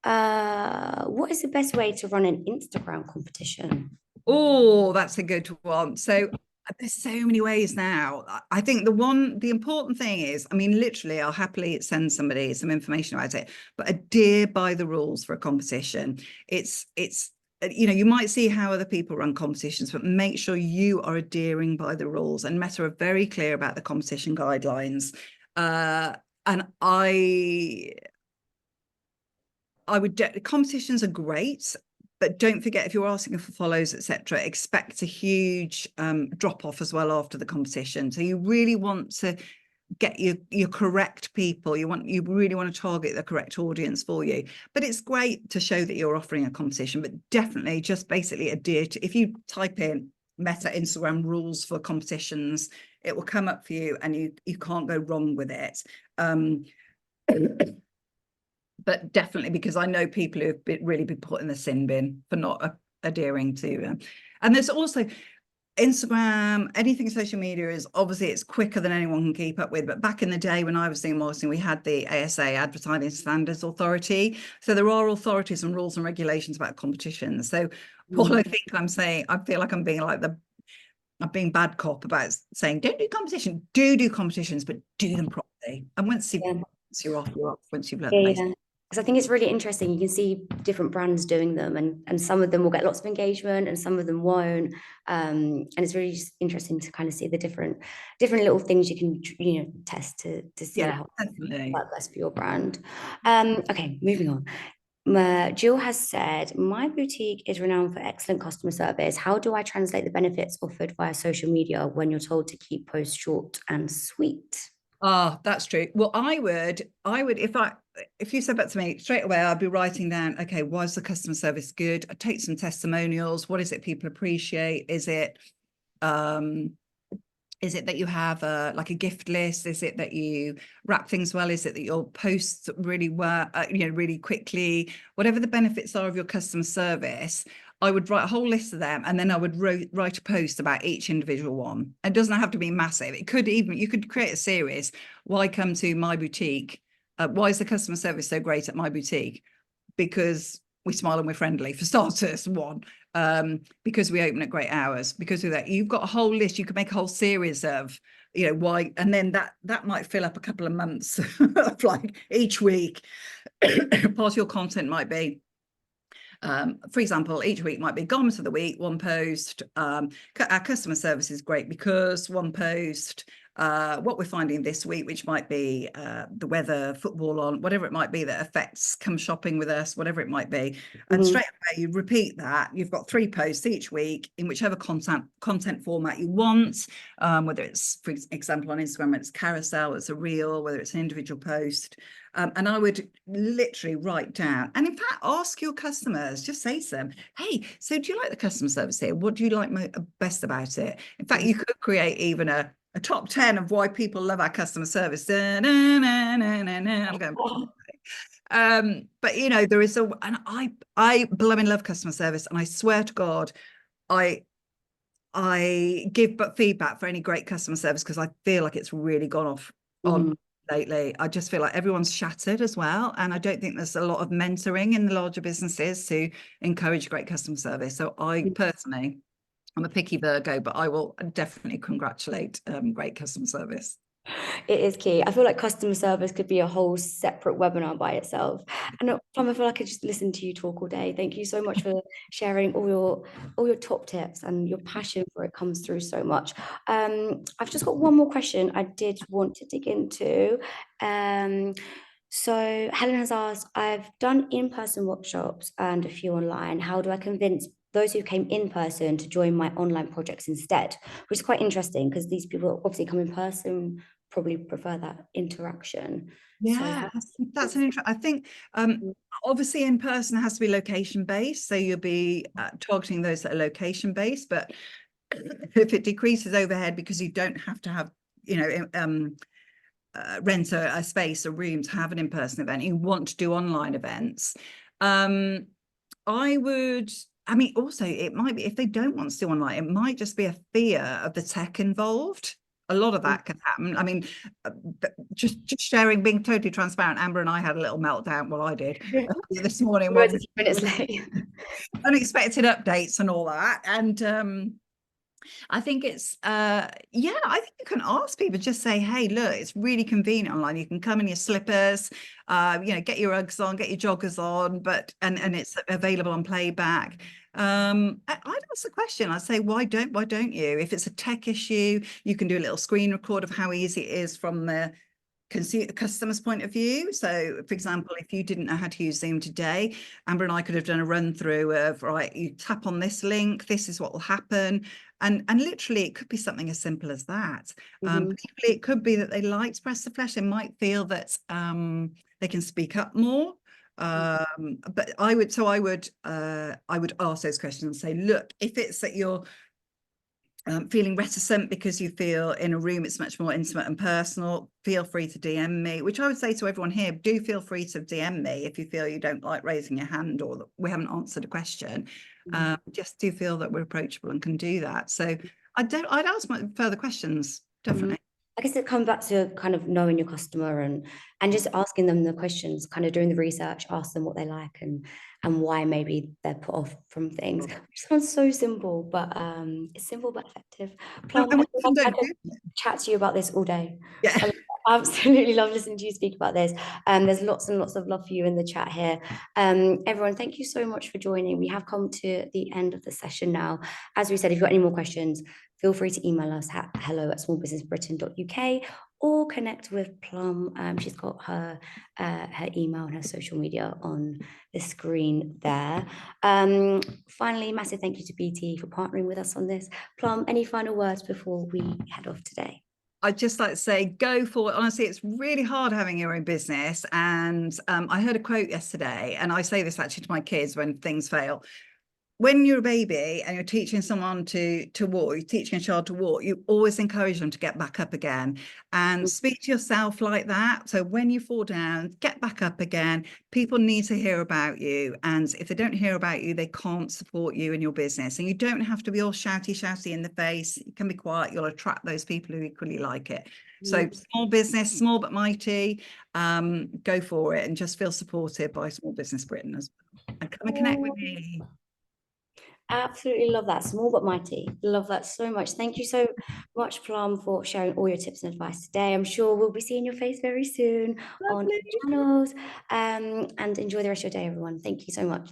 What is the best way to run an Instagram competition? Oh, that's a good one. So there's so many ways now. I think the important thing is, I mean, literally, I'll happily send somebody some information about it, but adhere by the rules for a competition. It's you might see how other people run competitions, but make sure you are adhering by the rules. And Meta are very clear about the competition guidelines. And competitions are great, but don't forget, if you're asking for follows, etc., expect a huge drop off as well after the competition. So you really want to get your correct people. You really want to target the correct audience for you. But it's great to show that you're offering a competition, but definitely just basically adhere to, if you type in Meta Instagram rules for competitions, it will come up for you, and you can't go wrong with it. But definitely, because I know people who have really been put in the sin bin for not adhering to. And there's also Instagram, anything social media is obviously, it's quicker than anyone can keep up with. But back in the day when I was doing marketing, we had the ASA, Advertising Standards Authority. So there are authorities and rules and regulations about competitions. So what I think I'm saying, I feel like I'm being being bad cop about saying, don't do competition, do competitions, but do them properly. And once you're off, once you've learned the basics. Because I think it's really interesting. You can see different brands doing them, and some of them will get lots of engagement, and some of them won't. And it's really just interesting to kind of see the different little things you can test to see how definitely that best for your brand. Okay, moving on. Jill has said, my boutique is renowned for excellent customer service. How do I translate the benefits offered via social media when you're told to keep posts short and sweet? Oh, that's true. Well, I would, if you said that to me straight away, I'd be writing down, okay, was the customer service good? I'd take some testimonials. What is it people appreciate? Is it that you have like a gift list? Is it that you wrap things well? Is it that your posts really work, really quickly? Whatever the benefits are of your customer service, I would write a whole list of them, and then I would write a post about each individual one. It doesn't have to be massive. You could create a series. Why come to my boutique? Why is the customer service so great at my boutique? Because we smile and we're friendly for starters, one, because we open at great hours. Because of that, you've got a whole list. You could make a whole series of, you know, why, and then that might fill up a couple of months of like each week. Part of your content might be, for example, each week might be garments of the week, one post. Our customer service is great because one post. What we're finding this week, which might be the weather, football on, whatever it might be that affects come shopping with us, whatever it might be. And straight away you repeat that. You've got 3 posts each week in whichever content format you want, whether it's, for example, on Instagram, it's carousel, it's a reel, whether it's an individual post. And I would literally write down, and in fact, ask your customers, just say to them, hey, so do you like the customer service here? What do you like best about it? In fact, you could create even a top 10 of why people love our customer service. I'm going, but you know, there is and I blooming love customer service, and I swear to God, I give but feedback for any great customer service because I feel like it's really gone off on lately. I just feel like everyone's shattered as well, and I don't think there's a lot of mentoring in the larger businesses to encourage great customer service. So I personally, I'm a picky Virgo, but I will definitely congratulate great customer service. It is key. I feel like customer service could be a whole separate webinar by itself. And Plum, I feel like I could just listen to you talk all day. Thank you so much for sharing all your top tips, and your passion for it comes through so much. I've just got one more question I did want to dig into. So Helen has asked, I've done in-person workshops and a few online. How do I convince those who came in person to join my online projects instead? Which is quite interesting because these people obviously come in person, probably prefer that interaction. Yeah, that's an interesting. I think obviously in person has to be location based, so you'll be targeting those that are location based. But if it decreases overhead because you don't have to have, you know, rent a space, a room to have an in-person event, you want to do online events, I would, I mean, also it might be, if they don't want to do online, it might just be a fear of the tech involved. A lot of that can happen. I mean, just sharing, being totally transparent, Amber and I had a little meltdown. Well, I did this morning. Well, 2 minutes late. Unexpected updates and all that. And I think it's I think you can ask people, just say, hey, look, it's really convenient online. You can come in your slippers, you know, get your Uggs on, get your joggers on, but and it's available on playback. I'd ask the question. I'd say, why don't you? If it's a tech issue, you can do a little screen record of how easy it is from the customer's point of view. So, for example, if you didn't know how to use Zoom today, Amber and I could have done a run through of, right, you tap on this link, this is what will happen. And literally it could be something as simple as that. It could be that they like to press the flesh. They might feel that they can speak up more. But I would ask those questions and say, look, if it's that you're feeling reticent because you feel in a room it's much more intimate and personal, feel free to DM me, which I would say to everyone here, do feel free to DM me if you feel you don't like raising your hand or that we haven't answered a question. Just do feel that we're approachable and can do that. So I'd ask further questions, definitely. I guess it comes back to kind of knowing your customer and just asking them the questions, kind of doing the research, ask them what they like and why maybe they're put off from things. Which sounds so simple, but it's simple but effective. Plum, I could chat to you about this all day. Yeah. I absolutely love listening to you speak about this. There's lots and lots of love for you in the chat here. Everyone, thank you so much for joining. We have come to the end of the session now. As we said, if you've got any more questions, feel free to email us at hello@smallbusinessbritain.uk or connect with Plum. She's got her email and her social media on the screen there. Finally, massive thank you to BT for partnering with us on this. Plum, any final words before we head off today? I'd just like to say, go for it. Honestly, it's really hard having your own business. And I heard a quote yesterday, and I say this actually to my kids when things fail. When you're a baby and you're teaching someone to walk, you're teaching a child to walk, you always encourage them to get back up again and speak to yourself like that. So when you fall down, get back up again. People need to hear about you. And if they don't hear about you, they can't support you in your business. And you don't have to be all shouty in the face. You can be quiet. You'll attract those people who equally like it. So small business, small but mighty, go for it and just feel supported by Small Business Britain as well. and come and connect with me. Absolutely love that. Small but mighty. Love that so much. Thank you so much, Plum, for sharing all your tips and advice today. I'm sure we'll be seeing your face very soon on Lovely. channels. And enjoy the rest of your day, everyone. Thank you so much.